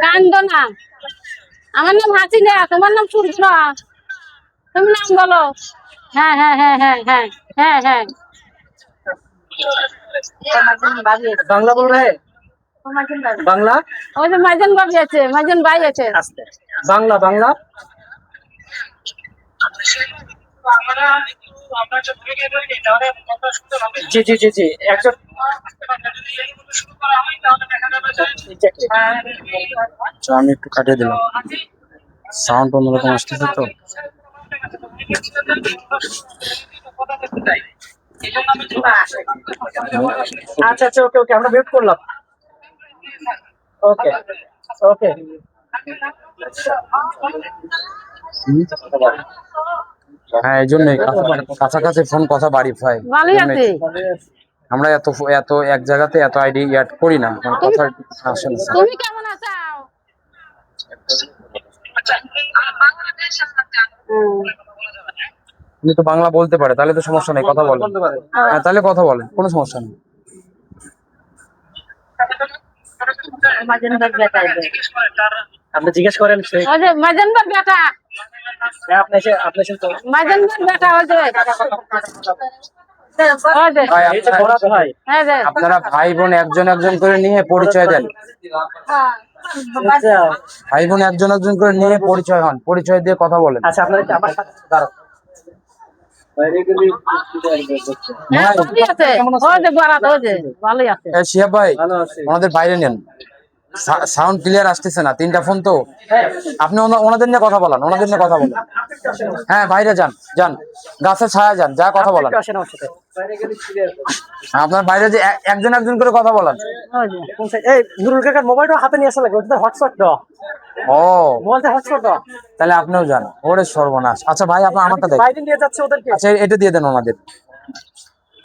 কান্দো না, আমার নাম হাসিনা, তোমার নাম সূর্য। তুমি নাম বলো। হ্যাঁ হ্যাঁ হ্যাঁ হ্যাঁ হ্যাঁ হ্যাঁ হ্যাঁ। বাংলা বল রে, বাংলা। ওই যে মাইজান ভাবি আছে, মাইজান ভাই আছে। বাংলা বাংলা। জি জি জি জি, একজন। আমি একটু কাটিয়ে দিলাম, সাউন্ড অন্যরকম আসতেছে তো। আচ্ছা আচ্ছা, ওকে ওকে, আমরা ওয়েট করলাম। ওকে ওকে। হ্যাঁ, এই জন্যই কাছাকাছি ফোন কথা বাড়ি ভাই। ভালোই আছে। আমরা এত এত এক জায়গাতে এত আইডি অ্যাড করি না, কথা আসে না। তুমি কেমন আছো? উনি তো বাংলা বলতে পারে, তাহলে তো সমস্যা নেই, কথা বলেন। হ্যাঁ, তাহলে কথা বলেন, কোনো সমস্যা নেই। আপনি জিজ্ঞেস করেন। ওই যে মাইজান ভাই বেটা, আপনি এসে মাইজান ভাই বেটা, ওই যে ভাই, আপনারা ভাই বোন একজন একজন করে নিয়ে পরিচয় দেন। ভাই বোন একজন একজন করে নিয়ে পরিচয় হন, পরিচয় দিয়ে কথা বলেন। আচ্ছা, আপনার আমার সাথে দাঁড়ান। শিহাব ভাই, ওনাদের বাইরে নেন, সাউন্ড ক্লিয়ার আসতেছে না, তিনটা ফোন তো। আপনি ওনাদের নিয়ে কথা বলেন, ওনাদের নিয়ে কথা বলেন। হ্যাঁ, বাইরে যান, যান গাছের ছায়া যান, যা কথা বলেন। আপনার বাইরে যে একজন একজন করে কথা বলেন। এই নুরুল কাকার মোবাইলটা হাতে নিয়ে আসা লাগবে, ওটা হটস্পট দাও। ও, মোবাইলটা হটস্পট দাও। তাহলে আপনিও যান। ওরে সর্বনাশ। আচ্ছা ভাই, আপনার আমারটা দেখেন। বাইরে নিয়ে যাচ্ছে ওদেরকে। আচ্ছা, এটা দিয়ে দেন ওনাদের।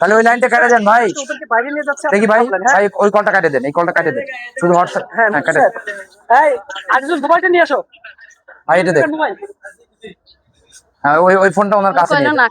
তাহলে ওই লাইনটা কেটে দেন ভাই। ওদেরকে বাইরে নিয়ে যাচ্ছে। দেখি ভাই, ভাই ওই কলটা কেটে দেন, এই কলটা কেটে দেন, শুধু হোয়াটসঅ্যাপ। হ্যাঁ কেটে দেন। এই আজিজুল, মোবাইলটা নিয়ে আসো ভাই, এটা দেখ। হ্যাঁ, ওই ফোনটা ওনার কাছে না।